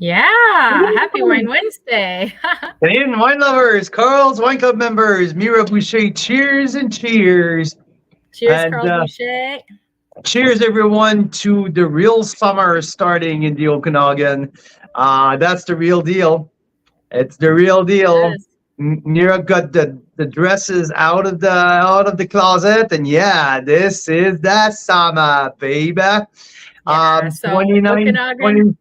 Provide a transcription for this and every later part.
Yeah, happy Wine Wednesday. Canadian wine lovers, Carl's Wine Club members, Mira Boucher, cheers and cheers. Cheers, And Carl Boucher. cheers, everyone, to the real summer starting in the Okanagan. That's the real deal. It's the real deal. Yes. Mira got the dresses out of the closet, and yeah, this is that summer, baby. Yeah, so 29, Okanagan, 20.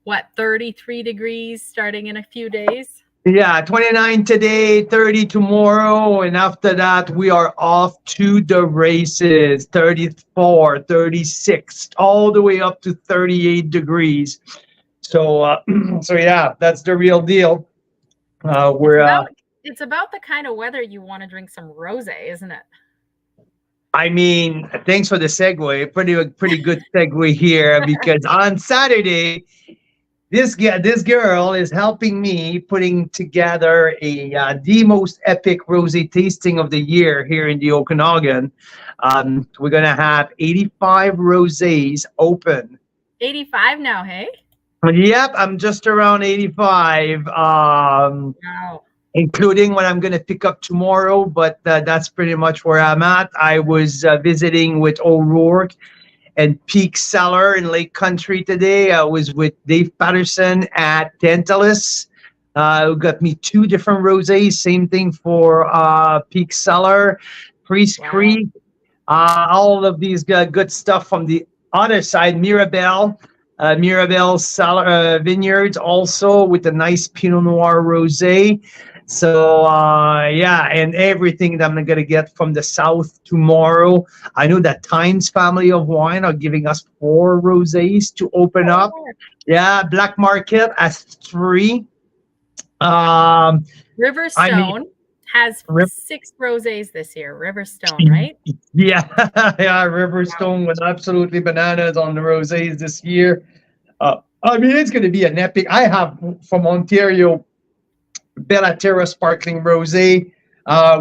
what, 33 degrees starting in a few days? Yeah, 29 today, 30 tomorrow, and after that we are off to the races. 34, 36, all the way up to 38 degrees. So so yeah, that's the real deal. It's We're about it's about the kind of weather you want to drink some rosé, isn't it? I mean, thanks for the segue. Pretty good segue here because on Saturday this girl is helping me putting together the most epic rosé tasting of the year here in the Okanagan. We're gonna have 85 rosés open. 85 now, hey? Yep, I'm just around 85, Wow. including what I'm gonna pick up tomorrow. But that's pretty much where I'm at. I was visiting with O'Rourke and Peak Cellar in Lake Country today. I was with Dave Patterson at Tantalus, who got me two different rosés. Same thing for Peak Cellar, Priest Wow. Creek, all of these good stuff from the other side, Mirabelle Cellar, Vineyards, also with a nice Pinot Noir rosé. So yeah, and everything that I'm gonna get from the south tomorrow. I know that Times Family of Wine are giving us 4 rosés to open up. Oh, Yeah, Black Market has 3. Um, I mean, Riverstone has Rip, 6 rosés this year. Riverstone, right? yeah, yeah, Wow. Riverstone was absolutely bananas on the rosés this year. I mean, it's going to be an epic. I have from Ontario Bellaterra Sparkling Rosé.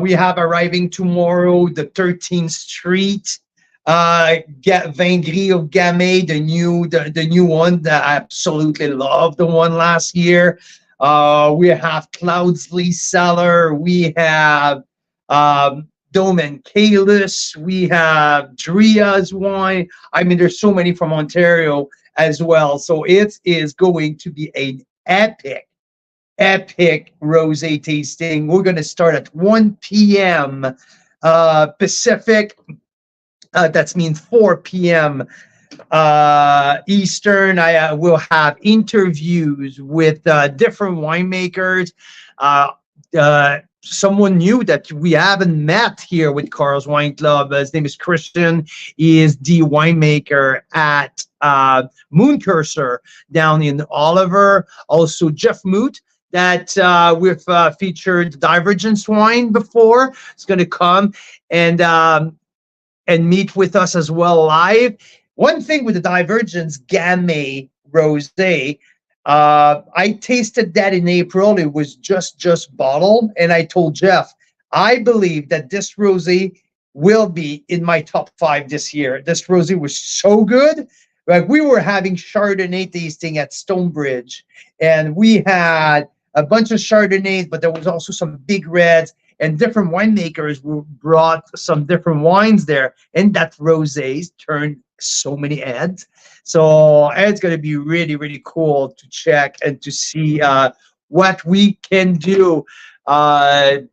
We have arriving tomorrow the 13th Street Vin of Gamay, the new one that I absolutely love, the one last year. We have Cloudsley Cellar. We have Dome and Kalis. We have Dria's wine. I mean, there's so many from Ontario as well. So it is going to be an epic rosé tasting. We're going to start at 1 p.m. Pacific. That means 4 p.m. Eastern. I will have interviews with different winemakers. Someone new that we haven't met here with Carl's Wine Club. His name is Christian. He is the winemaker at Moon Cursor down in Oliver. Also, Jeff Moot that we've featured Divergence wine before. It's going to come and meet with us as well live. One thing with the Divergence Gamay Rosé, I tasted that in April. It was just bottled, and I told Jeff, I believe that this rosé will be in my top 5 this year. This rosé was so good. Like we were having Chardonnay tasting at Stonebridge, and we had a bunch of Chardonnays, but there was also some big reds, and different winemakers brought some different wines there, and that rosés turned so many heads. So it's going to be really, really cool to check and to see what we can do.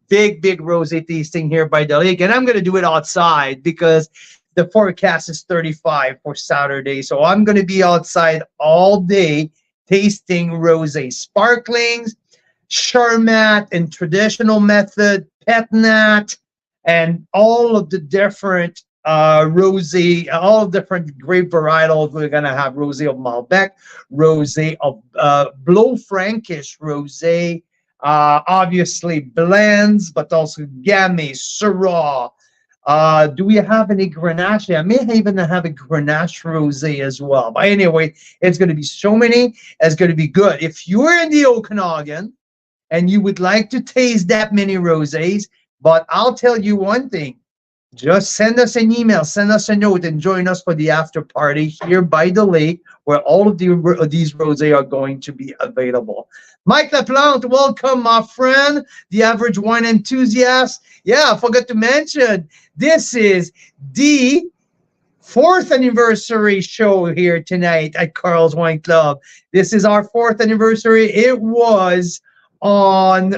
Big rosé tasting here by the lake, and I'm going to do it outside because the forecast is 35 for Saturday. So I'm going to be outside all day tasting rosé sparklings, Charmat and traditional method, Petnat, and all of the different rosé, all different grape varietals. We're gonna have rosé of Malbec, rosé of Blow Frankish rosé, obviously blends, but also Gamay, Syrah. Do we have any Grenache? I may even have a Grenache rosé as well. But anyway, it's going to be so many. It's going to be good. If you're in the Okanagan and you would like to taste that many rosés, but I'll tell you one thing. just send us an email, send us a note, and join us for the after party here by the lake, where all of these rosé are going to be available. Mike Laplante, welcome, my friend, the average wine enthusiast. Yeah, I forgot to mention, this is the fourth anniversary show here tonight at Carl's Wine Club. This is our fourth anniversary. It was on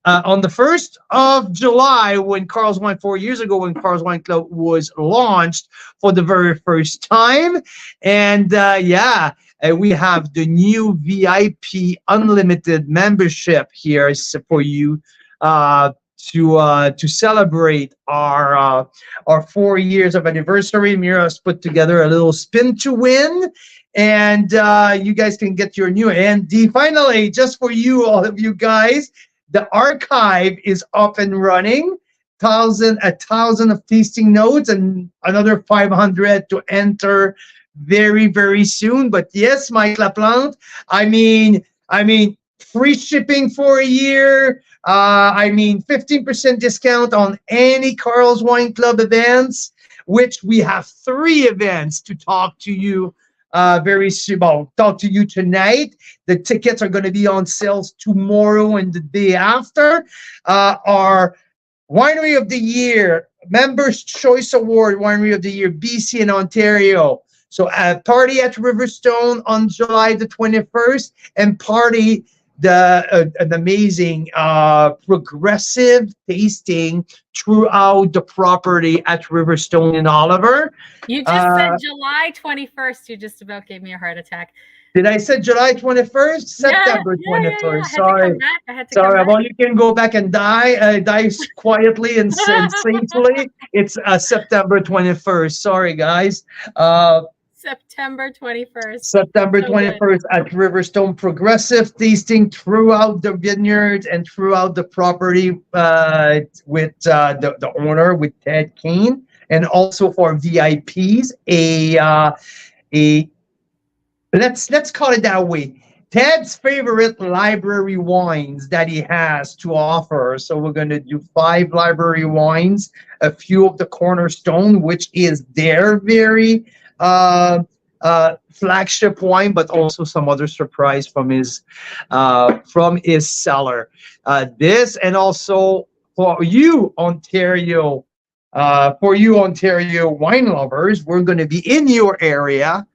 on the 1st of July when Carl's Wine, 4 years ago, when Carl's Wine Club was launched for the very first time. And we have the new VIP unlimited membership here for you to celebrate our 4 years of anniversary. Mira's put together a little spin to win, and you guys can get your new. And finally, just for you, all of you guys, the archive is up and running. A thousand of tasting notes and another 500 to enter very, very soon. But yes, Mike Laplante, I mean, free shipping for a year. 15% discount on any Carl's Wine Club events, which we have 3 events to talk to you very soon. Well, talk to you tonight. The tickets are going to be on sales tomorrow and the day after. Our Winery of the Year, Members' Choice Award, Winery of the Year, BC and Ontario. So party at Riverstone on July the 21st, and party an amazing progressive tasting throughout the property at Riverstone in Oliver. You just said July 21st. You just about gave me a heart attack. Did I say July 21st? September 21st. Sorry. Sorry. Well, you can go back and die quietly and safely. It's September 21st. Sorry, guys. September 21st. September 21st at Riverstone. Progressive tasting throughout the vineyards and throughout the property with the owner, with Ted Kane, and also for VIPs, let's call it that way, Ted's favorite library wines that he has to offer. So we're going to do 5 library wines, a few of the Cornerstone, which is their very flagship wine, but also some other surprise from his cellar. This, and also for you Ontario wine lovers, we're going to be in your area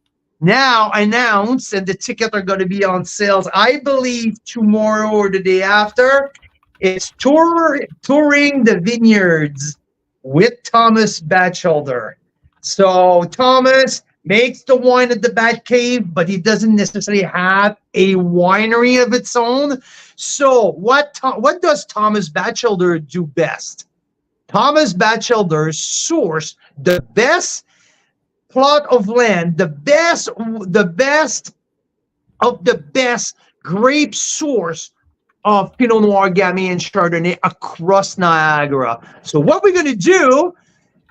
now announced, and the tickets are going to be on sales, I believe, tomorrow or the day after. It's touring the vineyards with Thomas Batchelder. So Thomas makes the wine at the Bat Cave, but he doesn't necessarily have a winery of its own. So what does Thomas Batchelder do best? Thomas Batchelder sourced the best plot of land, the best of the best grape source of Pinot Noir, Gamay, and Chardonnay across Niagara. So what we're going to do,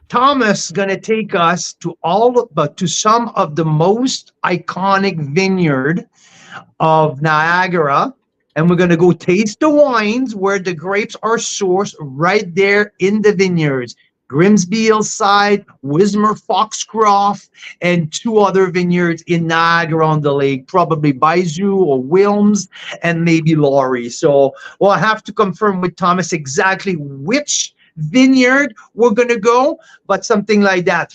Thomas is going to take us to some of the most iconic vineyard of Niagara, and we're going to go taste the wines where the grapes are sourced right there in the vineyards. Grimsby Hillside, Wismer Foxcroft, and 2 other vineyards in Niagara on the Lake, probably Bijou or Wilms, and maybe Laurie. So we'll have to confirm with Thomas exactly which vineyard we're going to go, but something like that.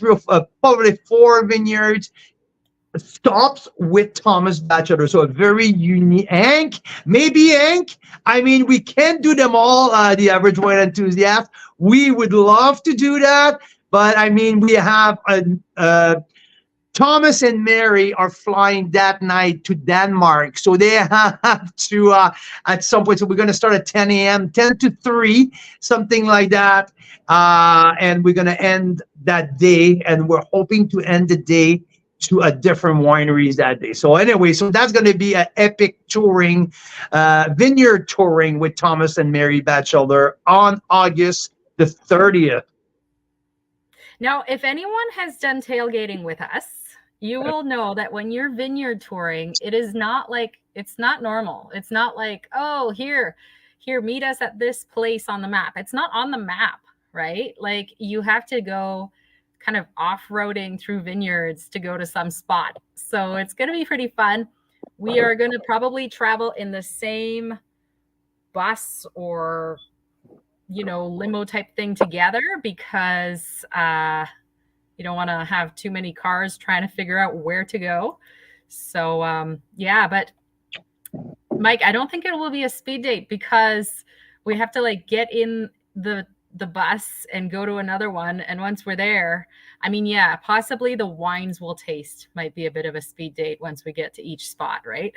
Probably 4 vineyards stops with Thomas Batchelder. So a very unique, maybe. I mean, we can't do them all, the average wine enthusiast. We would love to do that, but I mean, we have Thomas and Mary are flying that night to Denmark, so they have to at some point. So we're going to start at 10 a.m., 10 to 3, something like that, and we're going to end that day, and we're hoping to end the day to a different wineries that day. So anyway, so that's going to be an epic touring, vineyard touring with Thomas and Mary Batchelder on August the 30th. Now, if anyone has done tailgating with us, you will know that when you're vineyard touring, it's not normal. It's not like, oh, here, meet us at this place on the map. It's not on the map. right? Like you have to go kind of off-roading through vineyards to go to some spot. So it's going to be pretty fun. We are going to probably travel in the same bus or limo type thing together because you don't want to have too many cars trying to figure out where to go. So yeah, but Mike, I don't think it will be a speed date because we have to like get in the bus and go to another one. And once we're there, I mean, yeah, possibly the wines we'll taste might be a bit of a speed date once we get to each spot, right?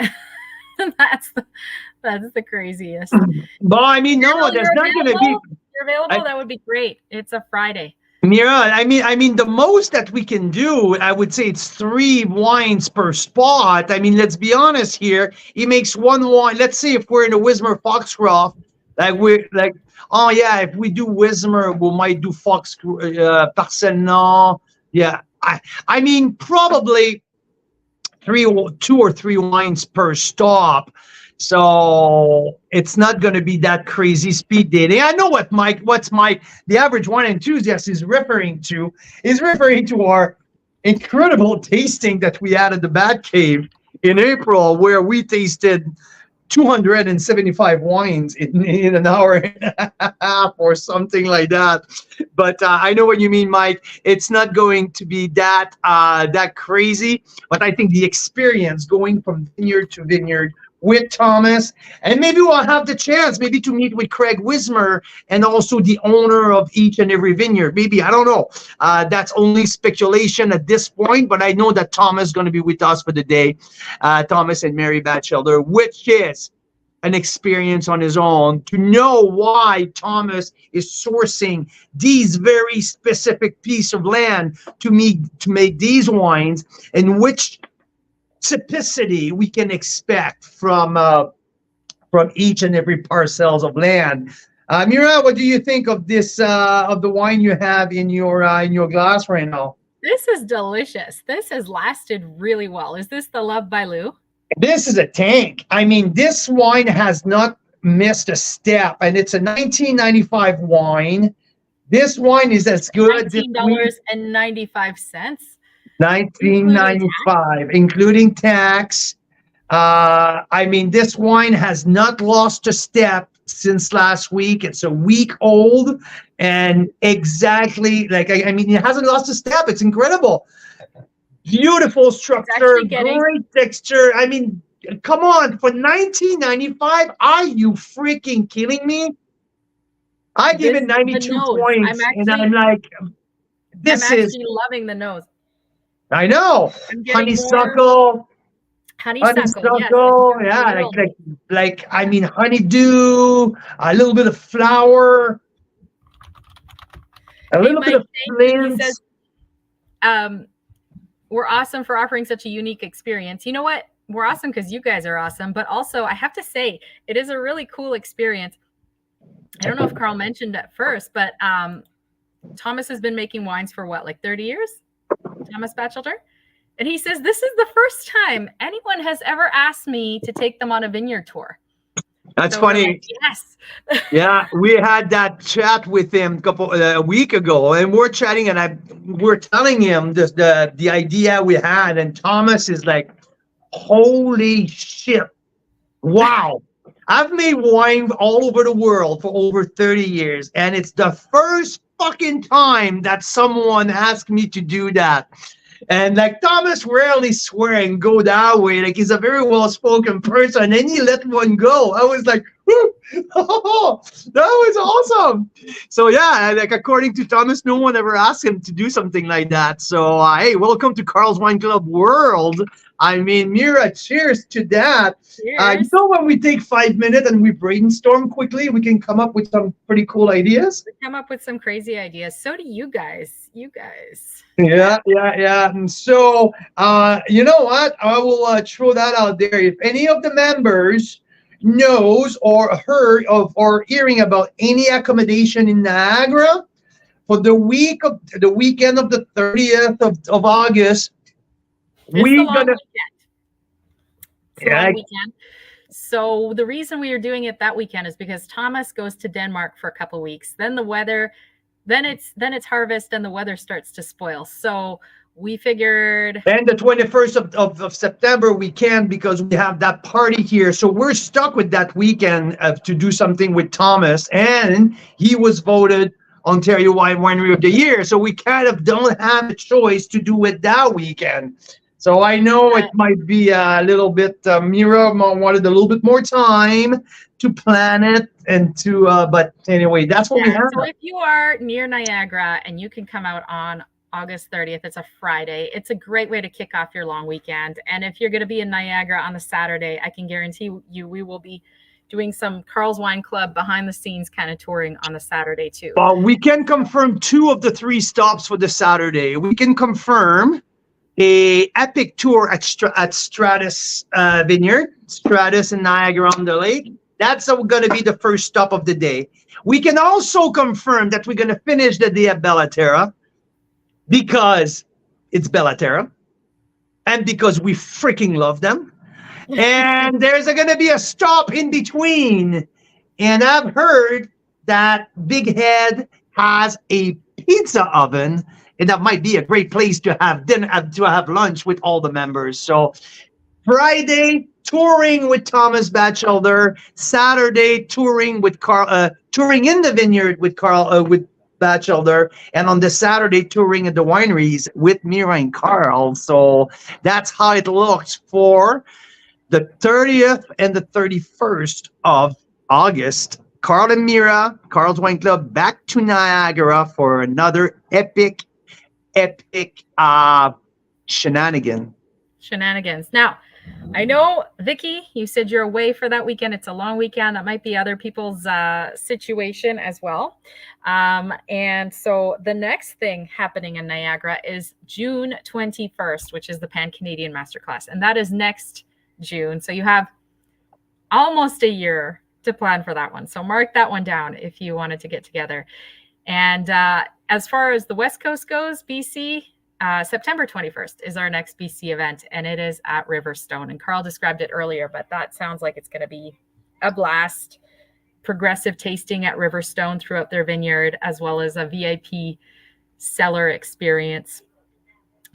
that's the craziest. Well, I mean, no, there's not going to be. You're available. That would be great. It's a Friday. Mira, I mean, the most that we can do, I would say it's 3 wines per spot. I mean, let's be honest here. He makes 1 wine. Let's say if we're in a Wismer Foxcroft, like we're like, oh yeah, if we do Wismer, we might do Fox Parcel. Yeah, I mean, probably 2 or 3 wines per stop. So it's not going to be that crazy speed dating. I know what the average wine enthusiast is referring to. Is referring to our incredible tasting that we had at the Bat Cave in April, where we tasted 275 wines in an hour and a half or something like that. But I know what you mean, Mike. It's not going to be that crazy. But I think the experience going from vineyard to vineyard with Thomas, and maybe we'll have the chance maybe to meet with Craig Wismer and also the owner of each and every vineyard. Maybe, I don't know. That's only speculation at this point, but I know that Thomas is going to be with us for the day, Thomas and Mary Batchelder, which is an experience on his own to know why Thomas is sourcing these very specific piece of land to make these wines, and which typicity we can expect from each and every parcels of land. Mira, what do you think of this of the wine you have in your glass right now? This is delicious. This has lasted really well. Is this the Love by Lou? This is a tank. I mean, this wine has not missed a step, and it's a 1995 wine. This wine is as good. $19.95. 1995, including tax. I mean, this wine has not lost a step since last week. It's a week old, and exactly like I mean, it hasn't lost a step. It's incredible. Beautiful structure, great texture. I mean, come on, for 1995, are you freaking kidding me? I gave it 92 points, and I'm like, this is loving the nose. I know. Honeysuckle. Honeysuckle, yeah, like I mean, honeydew, a little bit of flour, a little bit of flint. He says, we're awesome for offering such a unique experience. You know what? We're awesome because you guys are awesome, but also I have to say it is a really cool experience. I don't know if Carl mentioned at first, but Thomas has been making wines for what, like 30 years? Thomas Batchelder? And he says, this is the first time anyone has ever asked me to take them on a vineyard tour. That's funny. Like, yes. Yeah, we had that chat with him a week ago, and we're chatting, and we're telling him the idea we had, and Thomas is like, holy shit. Wow. I've made wine all over the world for over 30 years, and it's the first fucking time that someone asked me to do that. And like Thomas rarely swear and go that way. Like he's a very well-spoken person, and he let one go. I was like, oh, that was awesome. So yeah, like according to Thomas, no one ever asked him to do something like that. So hey, welcome to Carl's Wine Club world. I mean, Mira, cheers to that. Cheers. You know, when we take 5 minutes and we brainstorm quickly, we can come up with some pretty cool ideas. We come up with some crazy ideas. So do you guys. Yeah. And so, you know what? I will throw that out there. If any of the members knows or heard of or hearing about any accommodation in Niagara for the weekend of the 30th of August, we're gonna weekend. So the reason we are doing it that weekend is because Thomas goes to Denmark for a couple of weeks. Then the weather then it's harvest and the weather starts to spoil. So we figured. And the 21st of September, we can because we have that party here. So we're stuck with that weekend to do something with Thomas. And he was voted Ontario Wine Winery of the Year. So we kind of don't have a choice to do it that weekend. So I know it might be a little bit, Mira wanted a little bit more time to plan it and to, but anyway, that's what we have. So if you are near Niagara and you can come out on August 30th, it's a Friday. It's a great way to kick off your long weekend. And if you're going to be in Niagara on the Saturday, I can guarantee you we will be doing some Carl's Wine Club behind the scenes kind of touring on the Saturday too. Well, we can confirm 2 of the 3 stops for the Saturday. We can confirm a epic tour at Stratus Vineyard, Stratus in Niagara-on-the-Lake. That's going to be the first stop of the day. We can also confirm that we're going to finish the day at Bellaterra, because it's Bellaterra and because we freaking love them. And there's going to be a stop in between. And I've heard that Big Head has a pizza oven, and that might be a great place to have dinner, to have lunch with all the members. So Friday, touring with Thomas Batchelder. Saturday, touring with touring in the vineyard with with Batchelder, and on the Saturday touring at the wineries with Mira and Carl. So that's how it looks for the 30th and the 31st of August. Carl and Mira, Carl's Wine Club, back to Niagara for another epic shenanigans. Now, I know, Vicky, you said you're away for that weekend. It's a long weekend. That might be other people's situation as well. And so the next thing happening in Niagara is June 21st, which is the Pan-Canadian Masterclass. And that is next June. So you have almost a year to plan for that one. So mark that one down if you wanted to get together. And as far as the West Coast goes, BC, September 21st is our next BC event, and it is at Riverstone. And Carl described it earlier, but that sounds like it's going to be a blast. Progressive tasting at Riverstone throughout their vineyard, as well as a VIP cellar experience,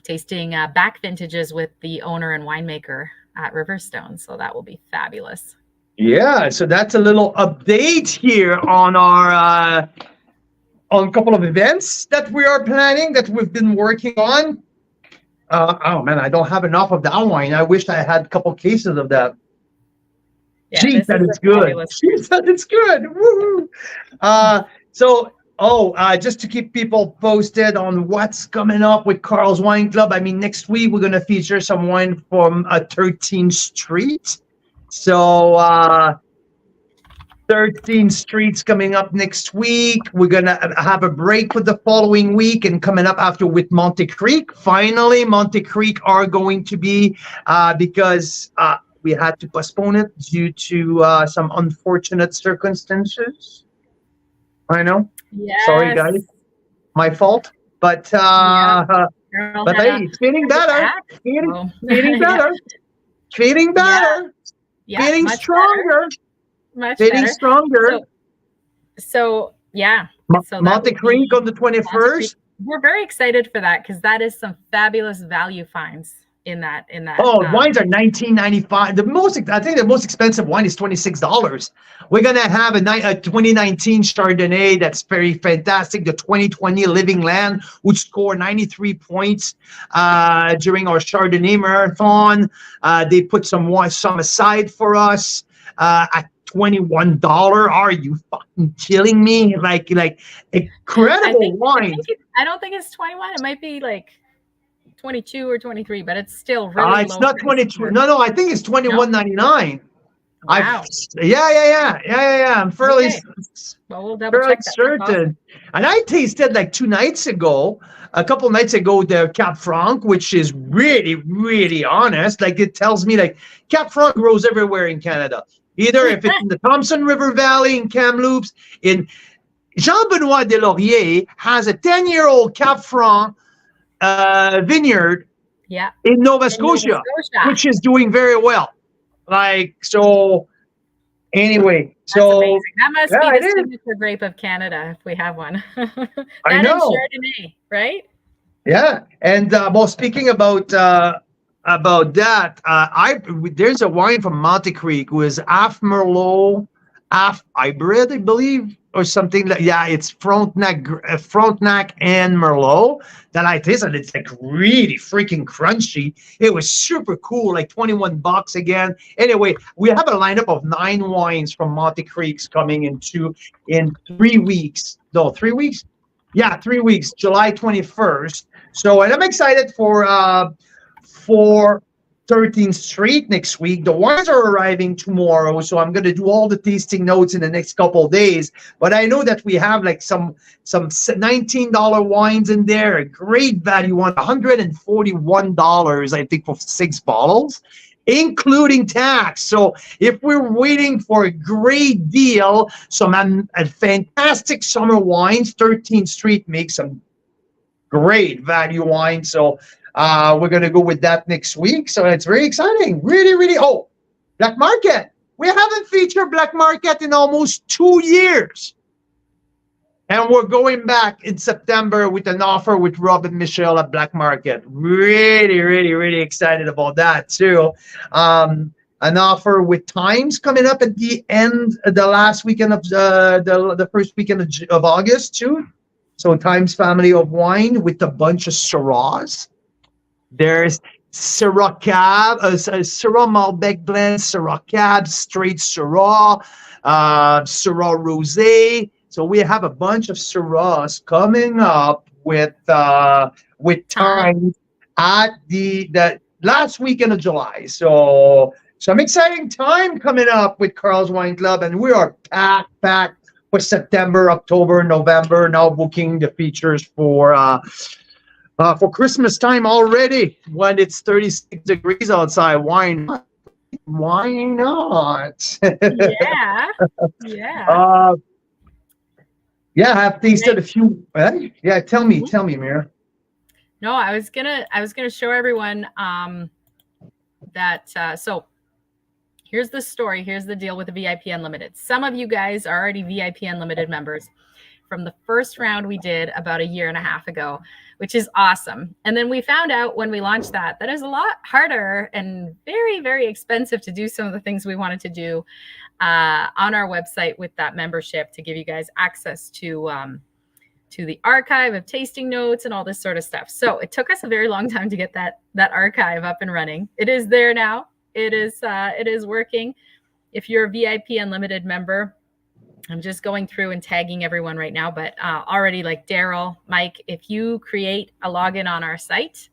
tasting back vintages with the owner and winemaker at Riverstone. So that will be fabulous. Yeah, so that's a little update here on our on a couple of events that we are planning, that we've been working on. Oh man, I don't have enough of that wine. I wish I had a couple cases of that. Yeah, Jeez, that is good. Jeez, that is good. Woo-hoo. Just to keep people posted on what's coming up with Carl's Wine Club. I mean, next week we're going to feature some wine from 13th Street. So 13th Street's coming up next week. We're going to have a break for the following week, and coming up after with Monte Creek. Finally, Monte Creek are going to be, because we had to postpone it due to some unfortunate circumstances. I know. Yes. Sorry, guys. My fault. But hey, it's feeling better. Feeling better. Feeling better. Yeah, feeling stronger. Feeling stronger. So yeah. Monte Creek on the 21st. We're very excited for that, because that is some fabulous value finds in that. Wines are $19.95. I think the most expensive wine is $26. We're gonna have a 2019 Chardonnay that's very fantastic. The 2020 Living Land, which scored 93 points during our Chardonnay marathon. They put some aside for us at $21. Are you fucking killing me? Like incredible wine. I don't think it's 21. It might be like 22 or 23, but it's still really low. It's not 22. No, I think it's 21.99. Wow. Yeah. I'm fairly, well, we'll double check that. certain. And I tasted like a couple nights ago, the Cap Franc, which is really, really honest. Like, it tells me like Cap Franc grows everywhere in Canada. Either if it's in the Thompson River Valley in Kamloops, in Jean-Benoit Delaurier has a 10-year-old Cap Franc vineyard in Nova Scotia, which is doing very well. Like, so Anyway, That's so amazing. That must yeah, be it the is. signature grape of Canada if we have one. I That and know. Chardonnay, right? Yeah, and well, speaking about that, I there's a wine from Monte Creek who is half Merlot, half hybrid, I believe, or something like. Yeah, it's Frontenac and Merlot that I tasted. It's like really freaking crunchy. It was super cool, like $21 again. Anyway, we have a lineup of 9 wines from Monte Creek's coming in 3 weeks. No, 3 weeks. Yeah, 3 weeks, July 21st. So, and I'm excited for 13th Street next week. The wines are arriving tomorrow, so I'm gonna do all the tasting notes in the next couple of days. But I know that we have like some $19 wines in there, a great value one, $141, I think, for 6 bottles, including tax. So if we're waiting for a great deal, a fantastic summer wines, 13th Street makes some great value wine. So we're going to go with that next week. So it's very exciting. Really, really. Oh, Black Market. We haven't featured Black Market in almost 2 years. And we're going back in September with an offer with Rob and Michelle at Black Market. Really, really, really excited about that too. An offer with Times coming up at the last weekend of the first weekend of August too. So Times family of wine with a bunch of Syrahs. There's Syrah Cab, Syrah Malbec blend, Syrah Cab, straight Syrah, Syrah Rosé. So we have a bunch of Syrahs coming up with Times at the last weekend of July. So some exciting time coming up with Carl's Wine Club, and we are packed for September, October, November. Now booking the features for Christmas time already when it's 36 degrees outside. Why not? Why not? Yeah. Yeah. Yeah, I've tasted a few. Yeah, tell me, Mira. No, I was gonna show everyone that. So here's the story. Here's the deal with the VIP Unlimited. Some of you guys are already VIP Unlimited members from the first round we did about a year and a half ago, which is awesome. And then we found out when we launched that is a lot harder and very, very expensive to do some of the things we wanted to do on our website with that membership to give you guys access to the archive of tasting notes and all this sort of stuff. So it took us a very long time to get that archive up and running. It is there now. It is working. If you're a VIP Unlimited member, I'm just going through and tagging everyone right now, but already like Daryl, Mike, if you create a login on our site,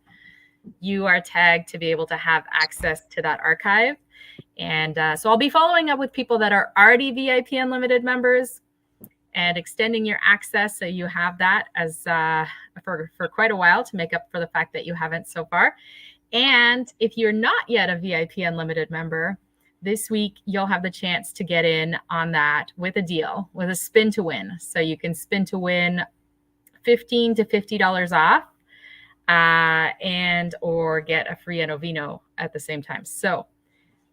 you are tagged to be able to have access to that archive. And so I'll be following up with people that are already VIP Unlimited members and extending your access so you have that as for quite a while to make up for the fact that you haven't so far. And if you're not yet a VIP Unlimited member, this week you'll have the chance to get in on that with a deal, with a spin to win. So you can spin to win $15 to $50 off and or get a free Enovino at the same time. So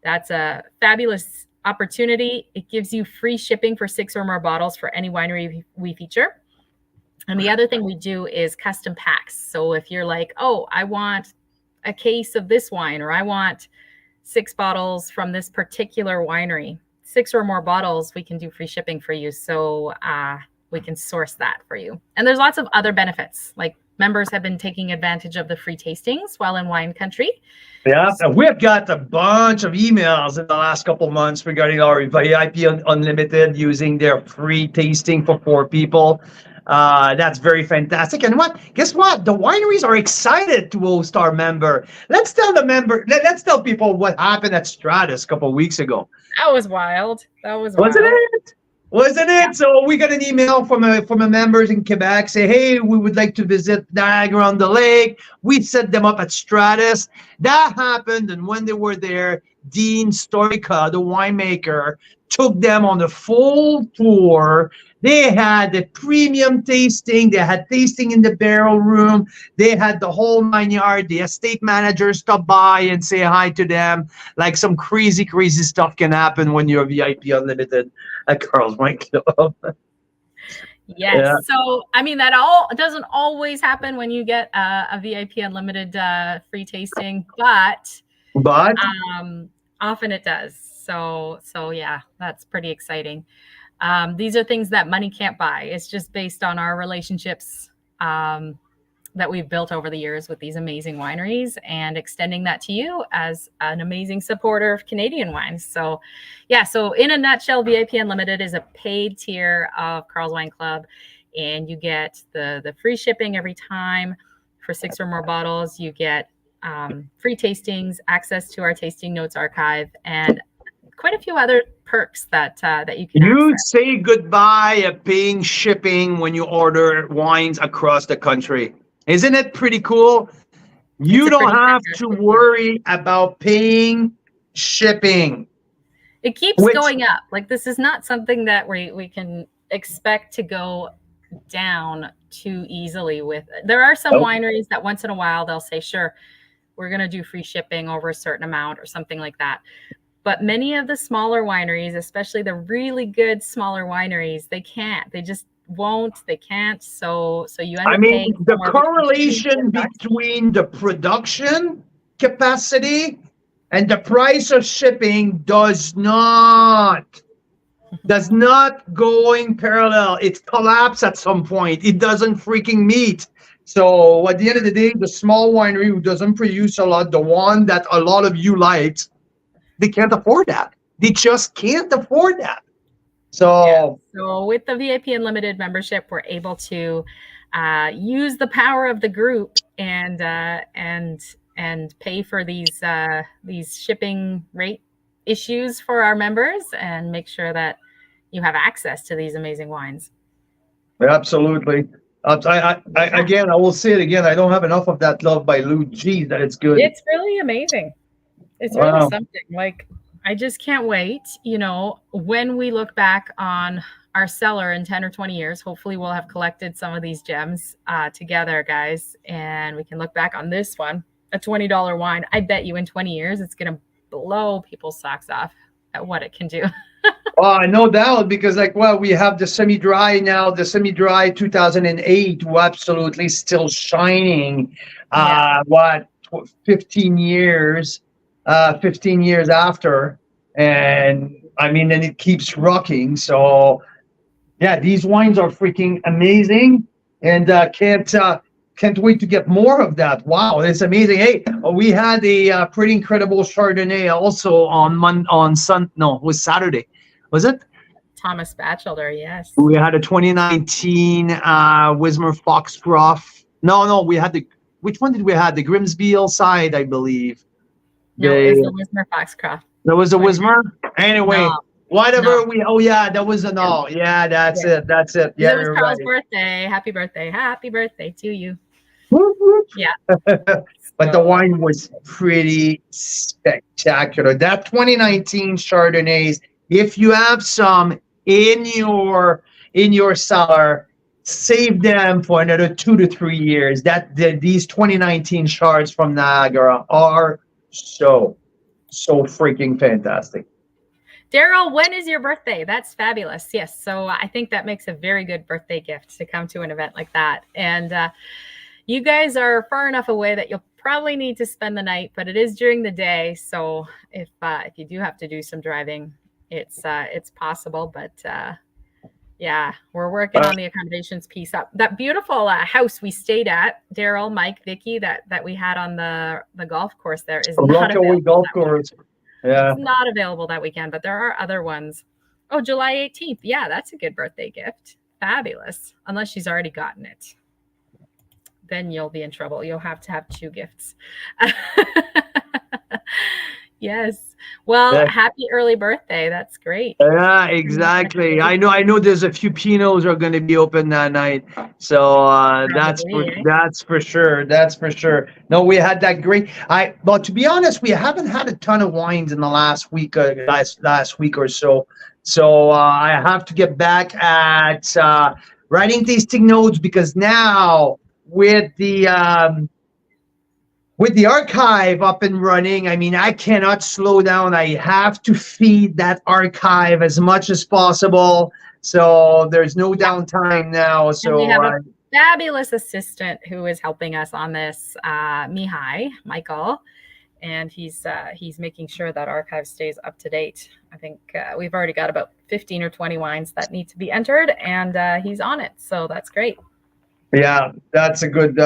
that's a fabulous opportunity. It gives you free shipping for 6 or more bottles for any winery we feature. And the other thing we do is custom packs. So if you're like, oh, I want a case of this wine, or I want 6 bottles from this particular winery, 6 or more bottles, we can do free shipping for you. So we can source that for you. And there's lots of other benefits. Like members have been taking advantage of the free tastings while in wine country. Yeah, we've got a bunch of emails in the last couple of months regarding our VIP Unlimited using their free tasting for 4 people. That's very fantastic. And guess what? The wineries are excited to host our member. Let's tell people what happened at Stratus a couple of weeks ago. That was wild. Wasn't it? So we got an email from a members in Quebec say, hey, we would like to visit Niagara-on-the-Lake. We set them up at Stratus. That happened, and when they were there, Dean Storica, the winemaker, took them on the full tour. They had the premium tasting. They had tasting in the barrel room. They had the whole 9 yard. The estate manager stopped by and say hi to them. Like some crazy, crazy stuff can happen when you're VIP Unlimited at Carl's Wine Club. Yes. Yeah. So, I mean, that all doesn't always happen when you get a VIP Unlimited free tasting, but But often it does. So yeah, that's pretty exciting. These are things that money can't buy. It's just based on our relationships that we've built over the years with these amazing wineries, and extending that to you as an amazing supporter of Canadian wines. So yeah, so in a nutshell, VIP Unlimited is a paid tier of Carl's Wine Club, and you get the free shipping every time for 6 or more bottles. You get free tastings, access to our tasting notes archive, and quite a few other perks that you can you access. say goodbye at paying shipping when you order wines across the country. Isn't it pretty cool? You don't have to worry about paying shipping. It keeps going up. Like, this is not something that we can expect to go down too easily with. There are some wineries that once in a while they'll say, sure, we're going to do free shipping over a certain amount or something like that. But many of the smaller wineries, especially the really good smaller wineries, they can't. They just won't. They can't. So you end up paying. The correlation between the production capacity and the price of shipping does not go in parallel. It collapses at some point. It doesn't freaking meet. So at the end of the day, the small winery who doesn't produce a lot, the one that a lot of you liked, they can't afford that. They just can't afford that. So with the VIP Unlimited membership, we're able to use the power of the group and pay for these shipping rate issues for our members, and make sure that you have access to these amazing wines. Absolutely. Again, I will say it again. I don't have enough of that Love by Lou. Geez, that it's good. It's really amazing. It's really something. Like, I just can't wait. You know, when we look back on our cellar in 10 or 20 years, hopefully we'll have collected some of these gems together, guys, and we can look back on this one, a $20 wine. I bet you in 20 years, it's going to blow people's socks off at what it can do. No doubt, because we have the semi-dry now, the semi-dry 2008, absolutely still shining. 15 years after, and and it keeps rocking. So yeah, these wines are freaking amazing, and can't wait to get more of that. Wow, it's amazing. Hey, we had a pretty incredible Chardonnay also it was Saturday. Was it? Thomas Batchelder, yes. We had a 2019 Wismar Foxcroft. No, we had which one did we have? The Grimsby Hillside, I believe. No, it was the Wismar Foxcroft. That was a Wismar? Anyway, whatever that was a no. Yeah, that's it. Yeah, it was Carl's birthday. Happy birthday to you. Yeah. But the wine was pretty spectacular. That 2019 Chardonnays, if you have some in your cellar, save them for another 2 to 3 years. These 2019 shards from Niagara are so freaking fantastic. Daryl, when is your birthday? That's fabulous. Yes. So I think that makes a very good birthday gift to come to an event like that. And you guys are far enough away that you'll probably need to spend the night, but it is during the day. So if you do have to do some driving, it's possible. But yeah, we're working on the accommodations piece up. That beautiful house we stayed at, Daryl, Mike, Vicky, that we had on the golf course there is not available. Golf course. Yeah. It's not available that weekend, but there are other ones. Oh, July 18th. Yeah, that's a good birthday gift. Fabulous. Unless she's already gotten it. Then you'll be in trouble. You'll have to have 2 gifts. Yes. Well, happy early birthday. That's great. Yeah, exactly. I know there's a few Pinots are going to be open that night. So Probably, eh? that's for sure. That's for sure. No, we had that great. Well, to be honest, we haven't had a ton of wines in the last week, last week or so. So I have to get back at writing tasting notes because now with the archive up and running, I mean, I cannot slow down. I have to feed that archive as much as possible. So there's no Yeah. downtime now. And we So have a fabulous assistant who is helping us on this, Michael, and he's making sure that archive stays up to date. I think we've already got about 15 or 20 wines that need to be entered, and he's on it. So that's great. yeah, that's a good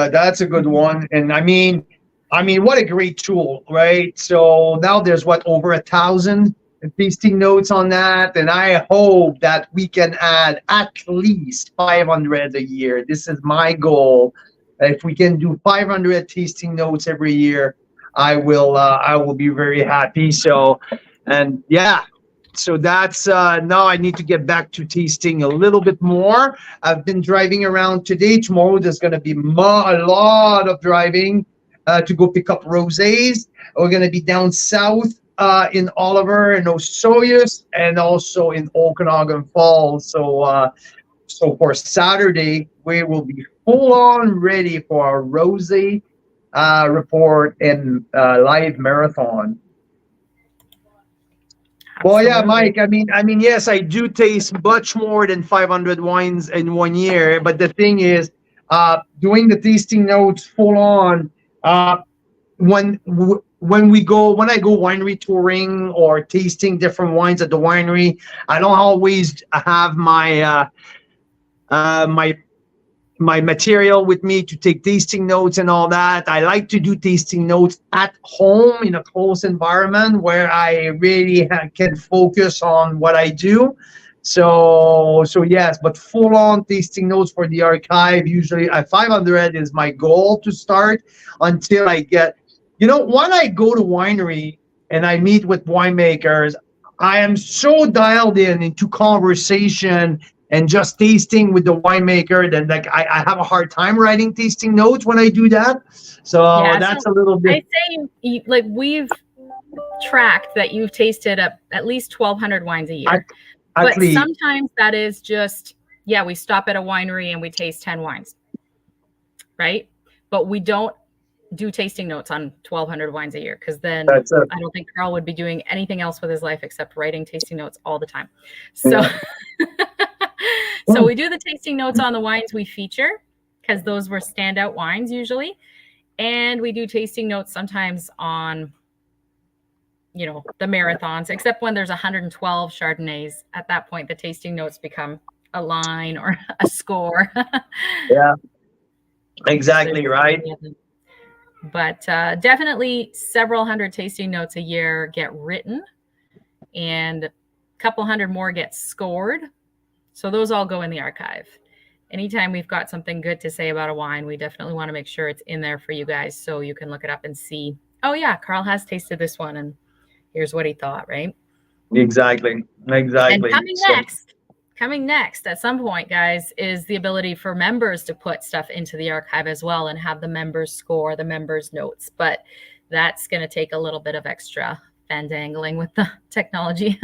one. And I mean, what a great tool, right? So now there's what, over 1,000 tasting notes on that, and I hope that we can add at least 500 a year. This is my goal. If we can do 500 tasting notes every year, I will be very happy. So, and yeah, so that's now I need to get back to tasting a little bit more. I've been driving around today. Tomorrow there's going to be a lot of driving to go pick up rosés. We're going to be down south in Oliver and Osoyoos, and also in Okanagan Falls. So so for Saturday we will be full on ready for our rosé report and live marathon. Well, yeah, Absolutely. Mike. I mean, yes, I do taste much more than 500 wines in one year. But the thing is, doing the tasting notes full on, when when I go winery touring or tasting different wines at the winery, I don't always have my my material with me to take tasting notes and all that. I like to do tasting notes at home in a close environment where I really can focus on what I do. So yes, but full on tasting notes for the archive. Usually at 500 is my goal to start until I get, when I go to winery and I meet with winemakers, I am so dialed in into conversation and just tasting with the winemaker, then like I have a hard time writing tasting notes when I do that. So Yeah. that's So a little I bit. say, like, we've tracked that you've tasted at least 1,200 wines a At, year. at But least sometimes that is just, yeah, we stop at a winery and we taste 10 wines, right? But we don't do tasting notes on 1,200 wines a year, because then that's it. I don't think Carl would be doing anything else with his life except writing tasting notes all the time. So, Yeah. so we do the tasting notes on the wines we feature, because those were standout wines usually. And we do tasting notes sometimes on, the marathons, except when there's 112 Chardonnays. At that point, the tasting notes become a line or a score. Yeah. There's Exactly so right. many of them. But definitely several hundred tasting notes a year get written, and a couple hundred more get scored. So those all go in the archive. Anytime we've got something good to say about a wine, we definitely want to make sure it's in there for you guys so you can look it up and see, oh yeah, Carl has tasted this one and here's what he thought, right? Exactly. And Exactly. So coming next at some point, guys, is the ability for members to put stuff into the archive as well and have the members score, the members notes. But that's going to take a little bit of extra fandangling with the technology.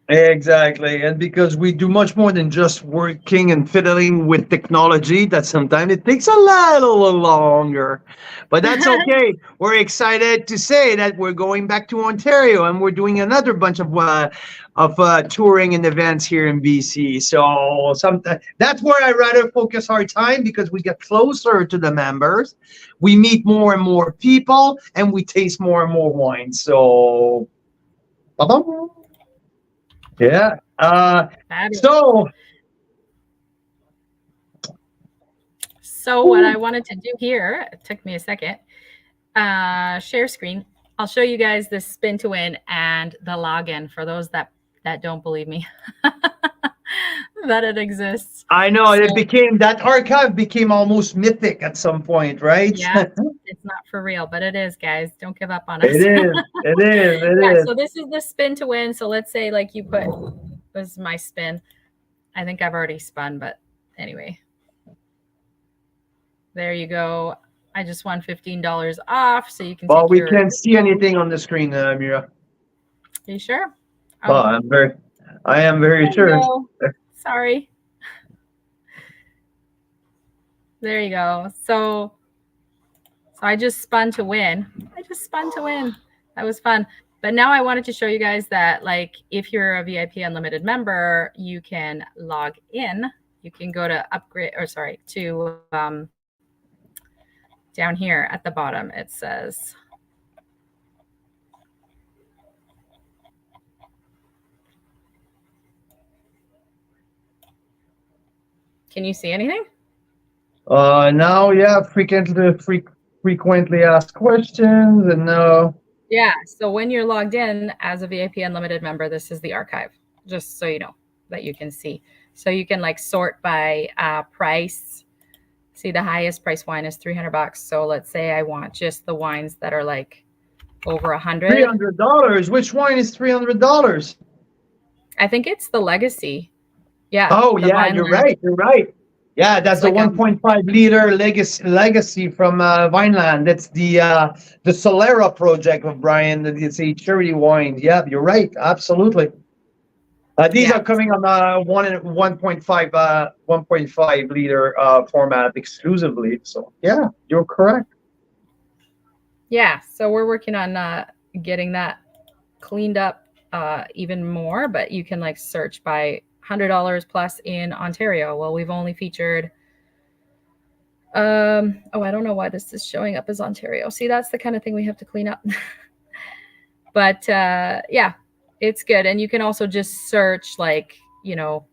exactly. And because we do much more than just working and fiddling with technology, that sometimes it takes a little longer. But that's okay. We're excited to say that we're going back to Ontario and we're doing another bunch of touring and events here in BC. So that's where I rather focus our time because we get closer to the members. We meet more and more people and we taste more and more wine. So ba-bum. Yeah. So So what I wanted to do here, it took me a second, share screen. I'll show you guys the spin to win and the login for those that don't believe me that it exists. I know So, that archive became almost mythic at some point, right? yeah, it's not for real, but it is, guys. Don't give up on It us. is. It is. It Yeah, is. so this is the spin to win. So let's say like you put, this is my spin. I think I've already spun, but anyway. There you go. I just won $15 off, so you can Well, take we your can't see code. anything on the screen, Mira. Are you sure? Well, Oh, I am very there you sure. go. Sorry. There you go. So I just spun to win. I just spun to win. That was fun. But now I wanted to show you guys that, like, if you're a VIP Unlimited member, you can log in. You can go to upgrade, or sorry, to down here at the bottom. It says, can you see anything? Now, yeah, frequently asked questions, and Yeah. So when you're logged in as a VIP Unlimited member, this is the archive, just so you know that you can see. So you can like sort by price. See, the highest price wine is $300. So let's say I want just the wines that are like over $100. $300. Which wine is $300? I think it's the Legacy. Yeah. Oh, the yeah, you're right. You're right. Yeah, that's It's the like a 1.5 liter legacy from Vineland. That's the Solera project of Brian. It's a charity wine. Yeah, you're right. Absolutely. These yeah. are coming on 1.5 liter format exclusively. So yeah, you're correct. Yeah. So we're working on getting that cleaned up even more, but you can like search by $100 plus in Ontario. Well, we've only featured oh, I don't know why this is showing up as Ontario. See, that's the kind of thing we have to clean up. But yeah, it's good. And you can also just search like, you know,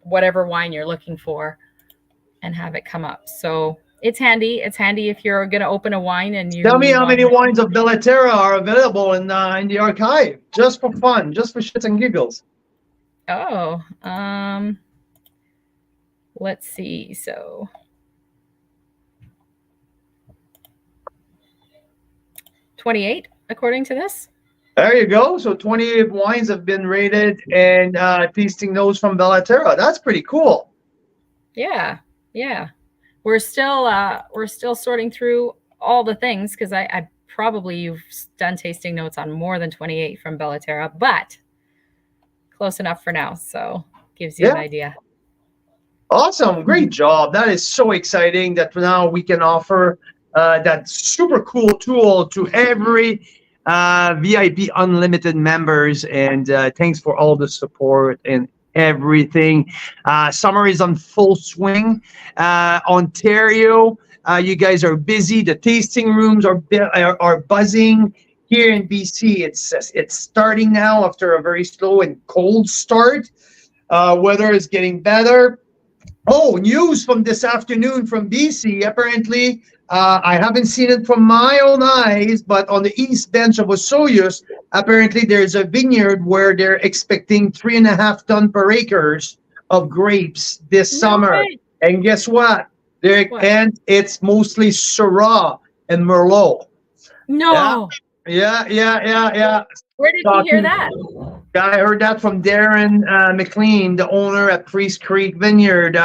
whatever wine you're looking for and have it come up. So it's handy. It's handy if you're going to open a wine and you Tell me how want many to. wines of Bellaterra are available in the archive, just for fun, just for shits and giggles. Oh, let's see. So 28, according to this. There you go. So 28 wines have been rated and tasting notes from Bellaterra. That's pretty cool. Yeah, yeah. We're still sorting through all the things because I probably you've done tasting notes on more than 28 from Bellaterra, but close enough for now. So gives you an idea. Awesome. Great job. That is so exciting that now we can offer that super cool tool to every VIP Unlimited members. And thanks for all the support and everything. Summer is on full swing. Ontario, you guys are busy. The tasting rooms are buzzing. Here in BC, it's starting now after a very slow and cold start. Weather is getting better. Oh, news from this afternoon from BC. Apparently, I haven't seen it from my own eyes, but on the east bench of Osoyoos, apparently there's a vineyard where they're expecting 3.5 ton per acres of grapes this summer. way. And guess what? What? And it's mostly Syrah and Merlot. No. Yeah. Where did you hear that? I heard that from Darren McLean, the owner at Priest Creek Vineyard,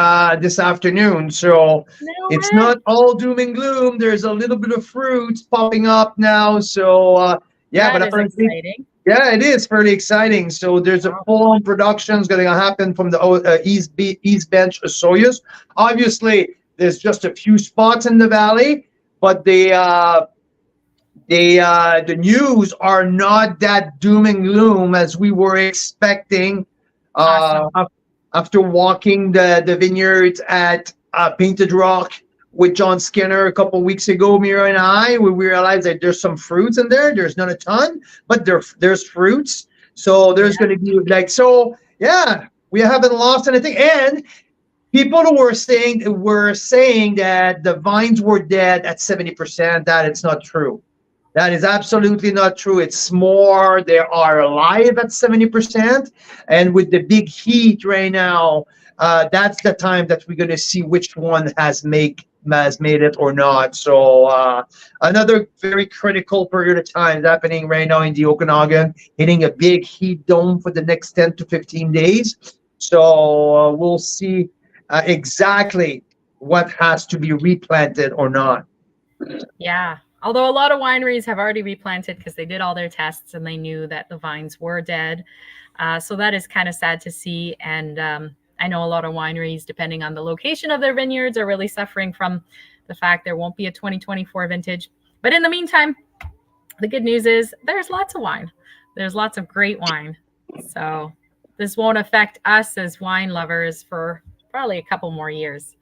this afternoon. So it's not all doom and gloom. There's a little bit of fruit popping up now. So yeah, That is exciting. Yeah, it is fairly exciting. So there's a full-on production going to happen from the East Bench of Osoyoos. Obviously, there's just a few spots in the valley, but the news are not that doom and gloom as we were expecting. Awesome. After walking the vineyards at Painted Rock with John Skinner a couple of weeks ago, Mira and I, we realized that there's some fruits in there. There's not a ton, but there's fruits. So there's going to be yeah, we haven't lost anything. And people were saying that the vines were dead at 70%. That it's not true. That is absolutely not true. It's more, they are alive at 70%. And with the big heat right now, that's the time that we're going to see which one has made it or not. So another very critical period of time is happening right now in the Okanagan, hitting a big heat dome for the next 10 to 15 days. So we'll see exactly what has to be replanted or not. Yeah. Although a lot of wineries have already replanted because they did all their tests and they knew that the vines were dead. So that is kind of sad to see. And I know a lot of wineries, depending on the location of their vineyards, are really suffering from the fact there won't be a 2024 vintage. But in the meantime, the good news is there's lots of wine. There's lots of great wine. So this won't affect us as wine lovers for probably a couple more years.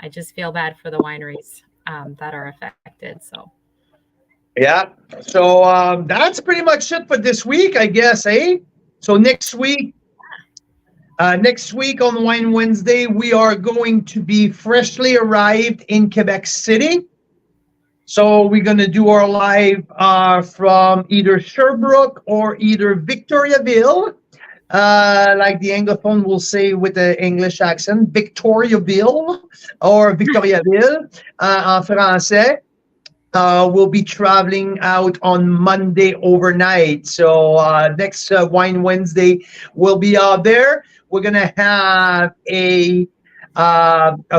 I just feel bad for the wineries that are affected. So Yeah. So that's pretty much it for this week, I guess, eh? So next week on Wine Wednesday, we are going to be freshly arrived in Quebec City. So we're going to do our live from either Sherbrooke or either Victoriaville. Like the Anglophone will say with the English accent, Victoriaville or Victoriaville en français. We'll be traveling out on Monday overnight. So next Wine Wednesday, we'll be out there. We're going to have a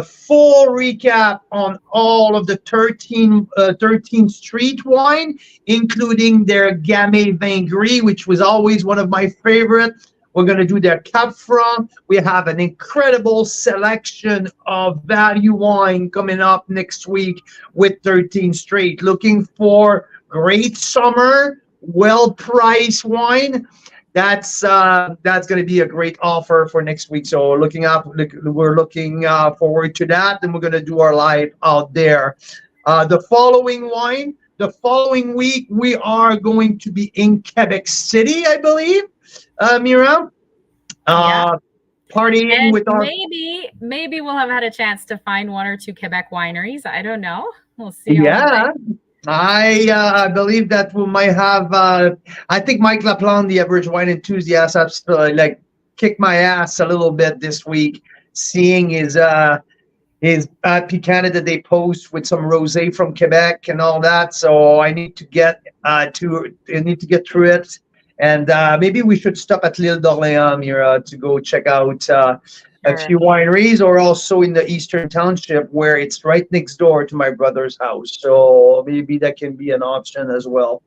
full recap on all of the 13th Street wine, including their Gamay Vin Gris, which was always one of my favorite. We're going to do their Cap Franc. We have an incredible selection of value wine coming up next week with 13th Street. Looking for great summer, well-priced wine. That's going to be a great offer for next week. So we're looking forward to that, and we're going to do our live out there. The following week, we are going to be in Quebec City, I believe. Mira, partying and with our maybe we'll have had a chance to find one or two Quebec wineries. I don't know. We'll see. Yeah, I believe that we might have. I think Mike Laplante, the average wine enthusiast, has like kicked my ass a little bit this week, seeing his P Canada Day post with some rosé from Quebec and all that. So I need to get through it. And maybe we should stop at L'Île d'Orléans, Mira, to go check out a few wineries, or also in the Eastern Township, where it's right next door to my brother's house. So maybe that can be an option as well.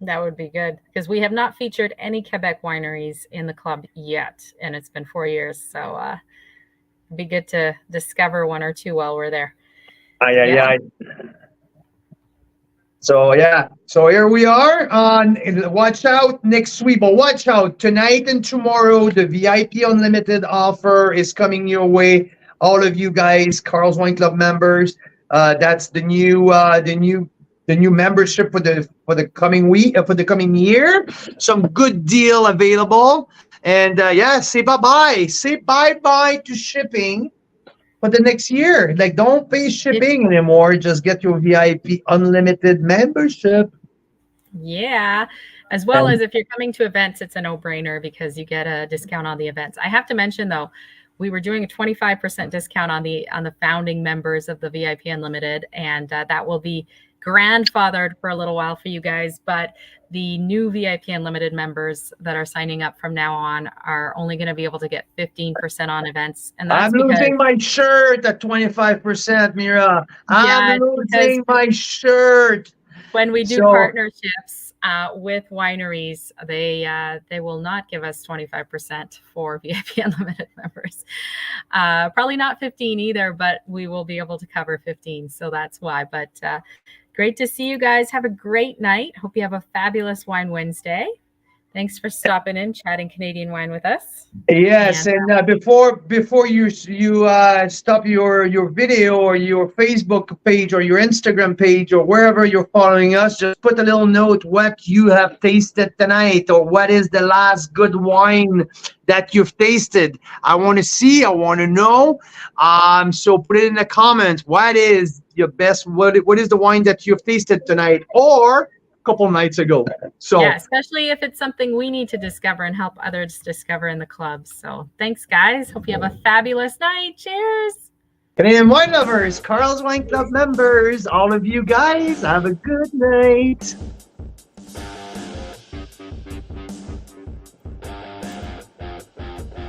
That would be good, because we have not featured any Quebec wineries in the club yet, and it's been 4 years. So it'd be good to discover one or two while we're there. So here we are. Watch out next week, but watch out tonight and tomorrow. The VIP Unlimited offer is coming your way. All of you guys, Carl's Wine Club members. That's the new membership for the coming week, for the coming year. Some good deal available. And say bye-bye. Say bye-bye to shipping for the next year. Like, don't pay shipping anymore. Just get your VIP Unlimited membership. Yeah. As well as if you're coming to events, it's a no-brainer because you get a discount on the events. I have to mention, though, we were doing a 25% discount on the founding members of the VIP Unlimited, and that will be grandfathered for a little while for you guys. But the new VIP Unlimited members that are signing up from now on are only going to be able to get 15% on events. And that's losing my shirt at 25%, Mira. I'm losing my shirt. When we do partnerships with wineries, they will not give us 25% for VIP Unlimited members. Probably not 15 either, but we will be able to cover 15. So that's why. But great to see you guys. Have a great night. Hope you have a fabulous Wine Wednesday. Thanks for stopping in, chatting Canadian wine with us. Yes, and before you stop your video or your Facebook page or your Instagram page or wherever you're following us, just put a little note what you have tasted tonight, or what is the last good wine that you've tasted. I want to see. I want to know. So put it in the comments. What is your best? What is the wine that you've tasted tonight, or couple nights ago? So yeah, especially if it's something we need to discover and help others discover in the club. So thanks, guys. Hope you have a fabulous night. Cheers. Canadian wine lovers, Carl's Wine Club members, all of you guys, have a good night.